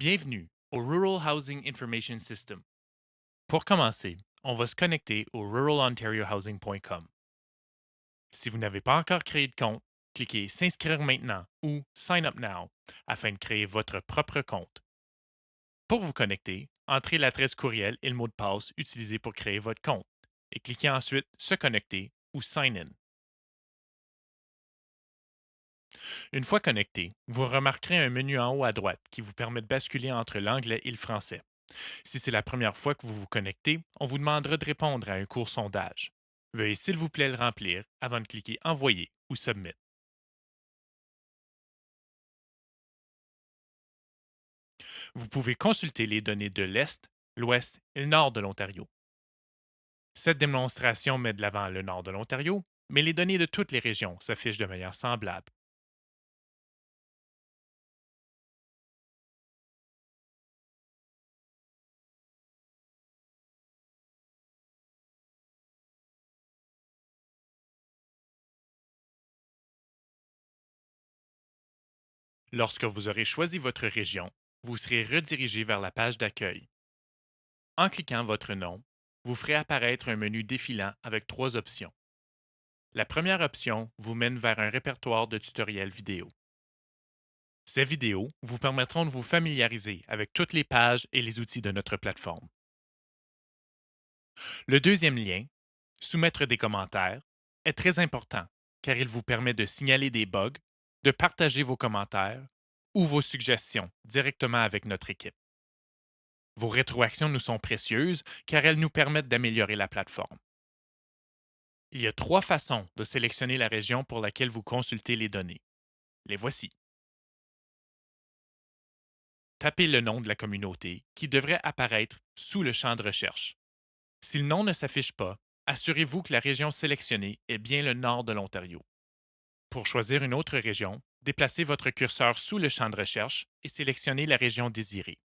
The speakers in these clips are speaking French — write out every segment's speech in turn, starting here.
Bienvenue au Rural Housing Information System. Pour commencer, on va se connecter au ruralontariohousing.com. Si vous n'avez pas encore créé de compte, cliquez S'inscrire maintenant ou Sign up now afin de créer votre propre compte. Pour vous connecter, entrez l'adresse courriel et le mot de passe utilisé pour créer votre compte et cliquez ensuite Se connecter ou Sign in. Une fois connecté, vous remarquerez un menu en haut à droite qui vous permet de basculer entre l'anglais et le français. Si c'est la première fois que vous vous connectez, on vous demandera de répondre à un court sondage. Veuillez s'il vous plaît le remplir avant de cliquer Envoyer ou Submit. Vous pouvez consulter les données de l'Est, l'Ouest et le Nord de l'Ontario. Cette démonstration met de l'avant le Nord de l'Ontario, mais les données de toutes les régions s'affichent de manière semblable. Lorsque vous aurez choisi votre région, vous serez redirigé vers la page d'accueil. En cliquant votre nom, vous ferez apparaître un menu défilant avec trois options. La première option vous mène vers un répertoire de tutoriels vidéo. Ces vidéos vous permettront de vous familiariser avec toutes les pages et les outils de notre plateforme. Le deuxième lien, Soumettre des commentaires, est très important car il vous permet de signaler des bugs, de partager vos commentaires ou vos suggestions directement avec notre équipe. Vos rétroactions nous sont précieuses car elles nous permettent d'améliorer la plateforme. Il y a trois façons de sélectionner la région pour laquelle vous consultez les données. Les voici. Tapez le nom de la communauté qui devrait apparaître sous le champ de recherche. Si le nom ne s'affiche pas, assurez-vous que la région sélectionnée est bien le nord de l'Ontario. Pour choisir une autre région, déplacez votre curseur sous le champ de recherche et sélectionnez la région désirée.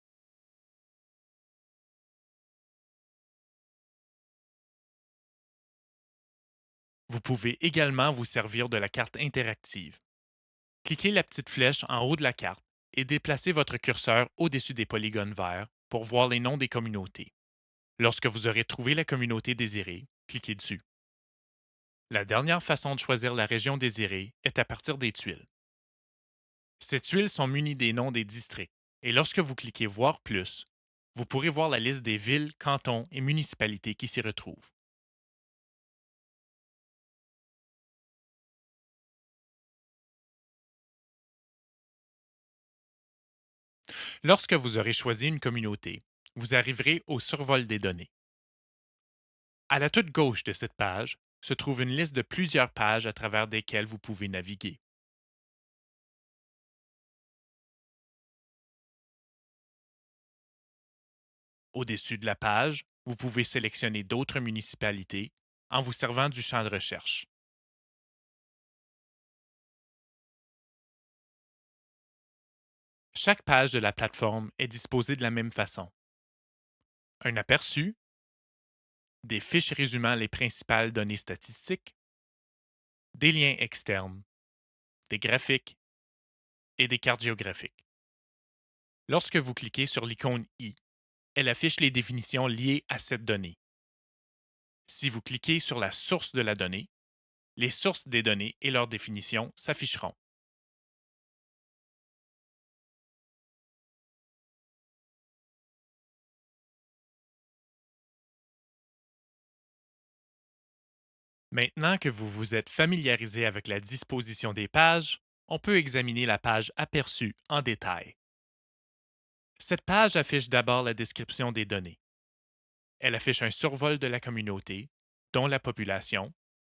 Vous pouvez également vous servir de la carte interactive. Cliquez la petite flèche en haut de la carte et déplacez votre curseur au-dessus des polygones verts pour voir les noms des communautés. Lorsque vous aurez trouvé la communauté désirée, cliquez dessus. La dernière façon de choisir la région désirée est à partir des tuiles. Ces tuiles sont munies des noms des districts et lorsque vous cliquez Voir plus, vous pourrez voir la liste des villes, cantons et municipalités qui s'y retrouvent. Lorsque vous aurez choisi une communauté, vous arriverez au survol des données. À la toute gauche de cette page se trouve une liste de plusieurs pages à travers desquelles vous pouvez naviguer. Au-dessus de la page, vous pouvez sélectionner d'autres municipalités en vous servant du champ de recherche. Chaque page de la plateforme est disposée de la même façon. Un aperçu, des fiches résumant les principales données statistiques, des liens externes, des graphiques et des cartes géographiques. Lorsque vous cliquez sur l'icône I, elle affiche les définitions liées à cette donnée. Si vous cliquez sur la source de la donnée, les sources des données et leurs définitions s'afficheront. Maintenant que vous vous êtes familiarisé avec la disposition des pages, on peut examiner la page aperçue en détail. Cette page affiche d'abord la description des données. Elle affiche un survol de la communauté, dont la population,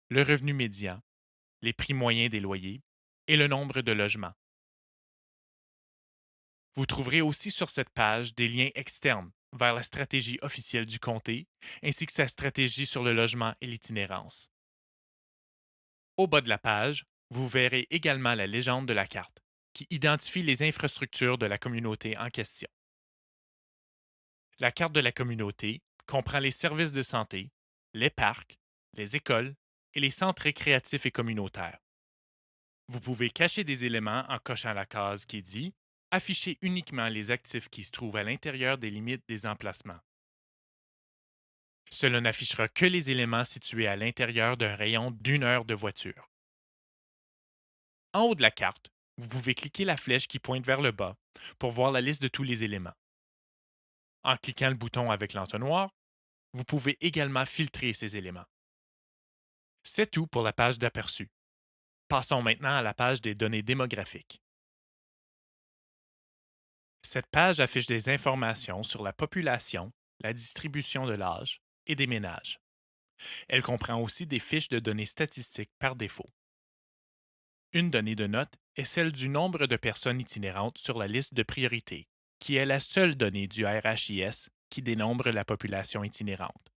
le revenu médian, les prix moyens des loyers et le nombre de logements. Vous trouverez aussi sur cette page des liens externes vers la stratégie officielle du comté ainsi que sa stratégie sur le logement et l'itinérance. Au bas de la page, vous verrez également la légende de la carte qui identifie les infrastructures de la communauté en question. La carte de la communauté comprend les services de santé, les parcs, les écoles et les centres récréatifs et communautaires. Vous pouvez cacher des éléments en cochant la case qui dit Affichez uniquement les actifs qui se trouvent à l'intérieur des limites des emplacements. Cela n'affichera que les éléments situés à l'intérieur d'un rayon d'1 heure de voiture. En haut de la carte, vous pouvez cliquer la flèche qui pointe vers le bas pour voir la liste de tous les éléments. En cliquant le bouton avec l'entonnoir, vous pouvez également filtrer ces éléments. C'est tout pour la page d'aperçu. Passons maintenant à la page des données démographiques. Cette page affiche des informations sur la population, la distribution de l'âge et des ménages. Elle comprend aussi des fiches de données statistiques par défaut. Une donnée de note est celle du nombre de personnes itinérantes sur la liste de priorité, qui est la seule donnée du RHIS qui dénombre la population itinérante.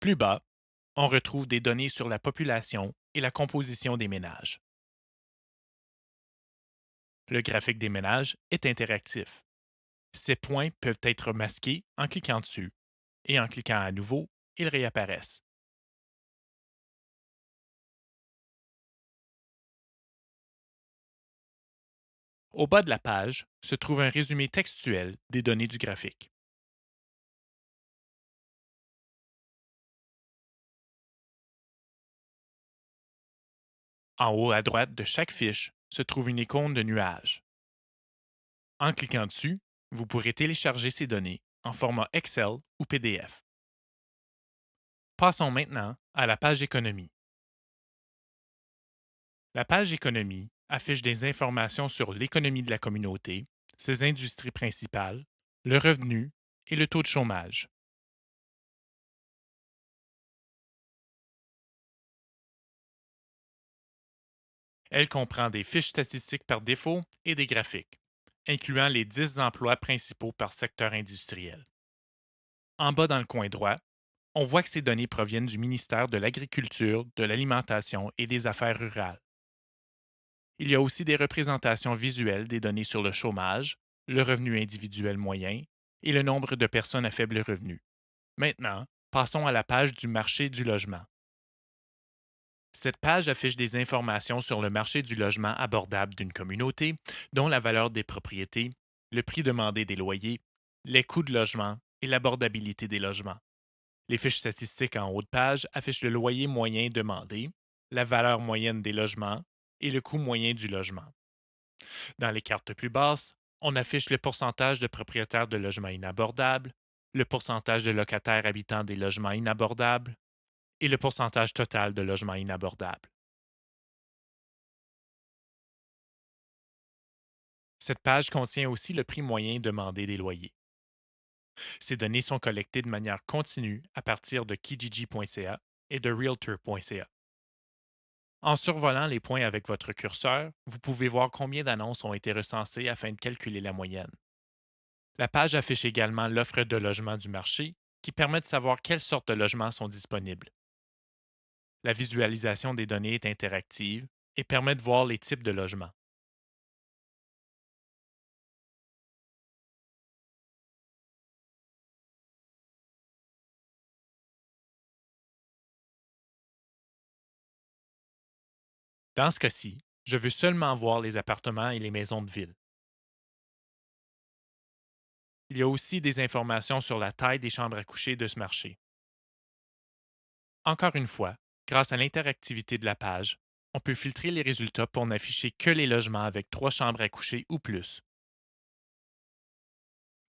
Plus bas, on retrouve des données sur la population et la composition des ménages. Le graphique des ménages est interactif. Ces points peuvent être masqués en cliquant dessus, et en cliquant à nouveau, ils réapparaissent. Au bas de la page se trouve un résumé textuel des données du graphique. En haut à droite de chaque fiche se trouve une icône de nuage. En cliquant dessus, vous pourrez télécharger ces données en format Excel ou PDF. Passons maintenant à la page économie. La page économie affiche des informations sur l'économie de la communauté, ses industries principales, le revenu et le taux de chômage. Elle comprend des fiches statistiques par défaut et des graphiques, incluant les 10 emplois principaux par secteur industriel. En bas dans le coin droit, on voit que ces données proviennent du ministère de l'Agriculture, de l'Alimentation et des Affaires rurales. Il y a aussi des représentations visuelles des données sur le chômage, le revenu individuel moyen et le nombre de personnes à faible revenu. Maintenant, passons à la page du marché du logement. Cette page affiche des informations sur le marché du logement abordable d'une communauté, dont la valeur des propriétés, le prix demandé des loyers, les coûts de logement et l'abordabilité des logements. Les fiches statistiques en haut de page affichent le loyer moyen demandé, la valeur moyenne des logements et le coût moyen du logement. Dans les cartes plus basses, on affiche le pourcentage de propriétaires de logements inabordables, le pourcentage de locataires habitant des logements inabordables et le pourcentage total de logements inabordables. Cette page contient aussi le prix moyen demandé des loyers. Ces données sont collectées de manière continue à partir de kijiji.ca et de realtor.ca. En survolant les points avec votre curseur, vous pouvez voir combien d'annonces ont été recensées afin de calculer la moyenne. La page affiche également l'offre de logement du marché qui permet de savoir quelles sortes de logements sont disponibles. La visualisation des données est interactive et permet de voir les types de logements. Dans ce cas-ci, je veux seulement voir les appartements et les maisons de ville. Il y a aussi des informations sur la taille des chambres à coucher de ce marché. Encore une fois, grâce à l'interactivité de la page, on peut filtrer les résultats pour n'afficher que les logements avec 3 chambres à coucher ou plus.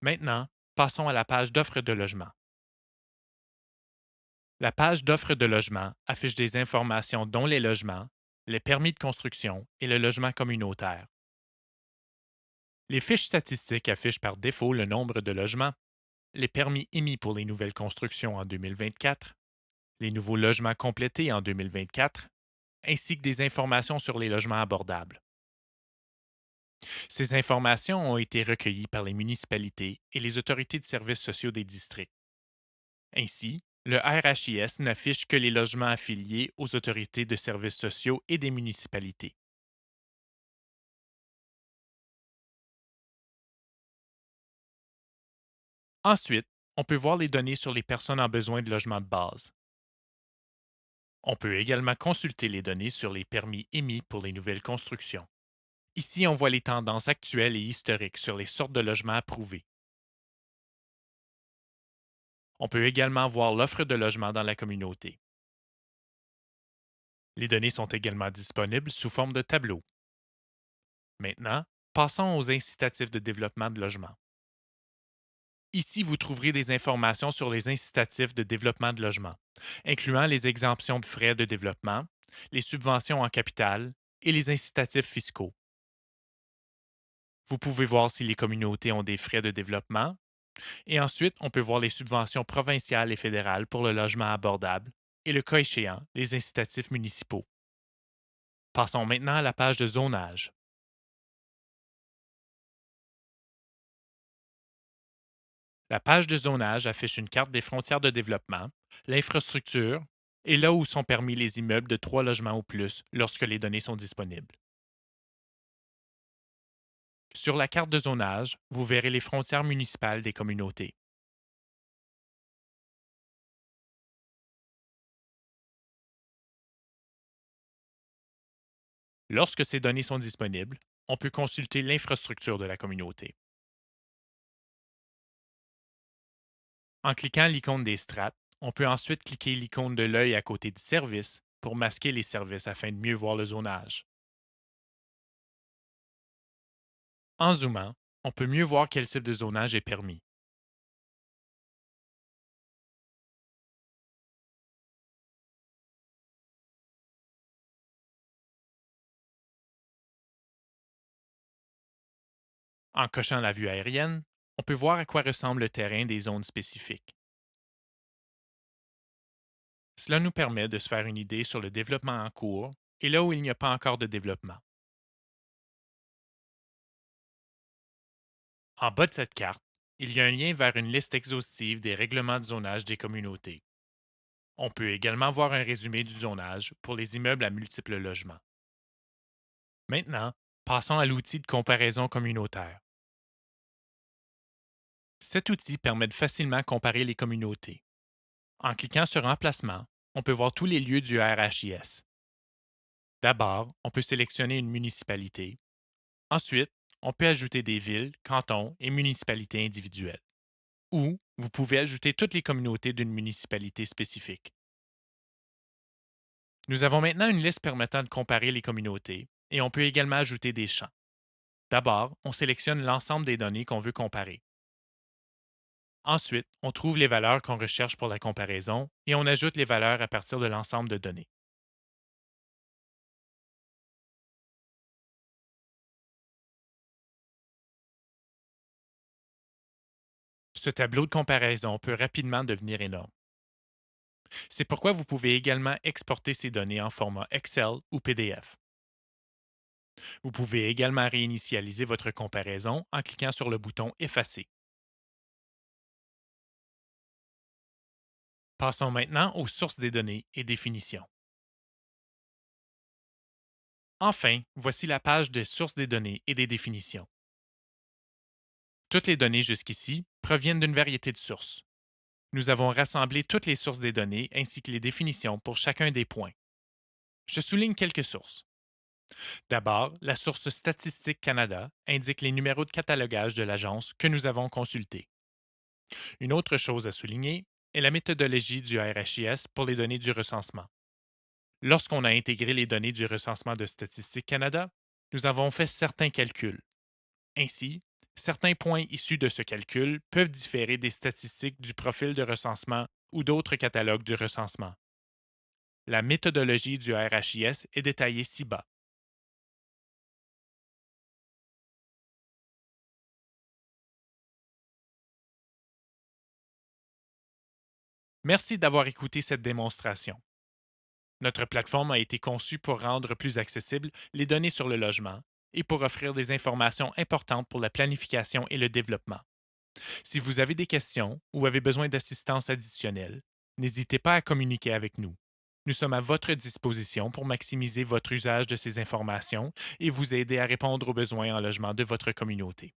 Maintenant, passons à la page d'offres de logement. La page d'offres de logement affiche des informations dont les logements, les permis de construction et le logement communautaire. Les fiches statistiques affichent par défaut le nombre de logements, les permis émis pour les nouvelles constructions en 2024, les nouveaux logements complétés en 2024, ainsi que des informations sur les logements abordables. Ces informations ont été recueillies par les municipalités et les autorités de services sociaux des districts. Ainsi, le RHIS n'affiche que les logements affiliés aux autorités de services sociaux et des municipalités. Ensuite, on peut voir les données sur les personnes en besoin de logement de base. On peut également consulter les données sur les permis émis pour les nouvelles constructions. Ici, on voit les tendances actuelles et historiques sur les sortes de logements approuvés. On peut également voir l'offre de logements dans la communauté. Les données sont également disponibles sous forme de tableau. Maintenant, passons aux incitatifs de développement de logement. Ici, vous trouverez des informations sur les incitatifs de développement de logement, incluant les exemptions de frais de développement, les subventions en capital et les incitatifs fiscaux. Vous pouvez voir si les communautés ont des frais de développement et ensuite, on peut voir les subventions provinciales et fédérales pour le logement abordable et, le cas échéant, les incitatifs municipaux. Passons maintenant à la page de zonage. La page de zonage affiche une carte des frontières de développement, l'infrastructure et là où sont permis les immeubles de 3 logements ou plus lorsque les données sont disponibles. Sur la carte de zonage, vous verrez les frontières municipales des communautés. Lorsque ces données sont disponibles, on peut consulter l'infrastructure de la communauté. En cliquant l'icône des strates, on peut ensuite cliquer l'icône de l'œil à côté de services pour masquer les services afin de mieux voir le zonage. En zoomant, on peut mieux voir quel type de zonage est permis. En cochant la vue aérienne, on peut voir à quoi ressemble le terrain des zones spécifiques. Cela nous permet de se faire une idée sur le développement en cours et là où il n'y a pas encore de développement. En bas de cette carte, il y a un lien vers une liste exhaustive des règlements de zonage des communautés. On peut également voir un résumé du zonage pour les immeubles à multiples logements. Maintenant, passons à l'outil de comparaison communautaire. Cet outil permet de facilement comparer les communautés. En cliquant sur Emplacement, on peut voir tous les lieux du RHIS. D'abord, on peut sélectionner une municipalité. Ensuite, on peut ajouter des villes, cantons et municipalités individuelles. Ou vous pouvez ajouter toutes les communautés d'une municipalité spécifique. Nous avons maintenant une liste permettant de comparer les communautés et on peut également ajouter des champs. D'abord, on sélectionne l'ensemble des données qu'on veut comparer. Ensuite, on trouve les valeurs qu'on recherche pour la comparaison et on ajoute les valeurs à partir de l'ensemble de données. Ce tableau de comparaison peut rapidement devenir énorme. C'est pourquoi vous pouvez également exporter ces données en format Excel ou PDF. Vous pouvez également réinitialiser votre comparaison en cliquant sur le bouton Effacer. Passons maintenant aux sources des données et définitions. Enfin, voici la page des sources des données et des définitions. Toutes les données jusqu'ici proviennent d'une variété de sources. Nous avons rassemblé toutes les sources des données ainsi que les définitions pour chacun des points. Je souligne quelques sources. D'abord, la source Statistique Canada indique les numéros de catalogage de l'agence que nous avons consultés. Une autre chose à souligner est la méthodologie du RHIS pour les données du recensement. Lorsqu'on a intégré les données du recensement de Statistique Canada, nous avons fait certains calculs. Ainsi, certains points issus de ce calcul peuvent différer des statistiques du profil de recensement ou d'autres catalogues du recensement. La méthodologie du RHIS est détaillée ci-bas. Merci d'avoir écouté cette démonstration. Notre plateforme a été conçue pour rendre plus accessibles les données sur le logement et pour offrir des informations importantes pour la planification et le développement. Si vous avez des questions ou avez besoin d'assistance additionnelle, n'hésitez pas à communiquer avec nous. Nous sommes à votre disposition pour maximiser votre usage de ces informations et vous aider à répondre aux besoins en logement de votre communauté.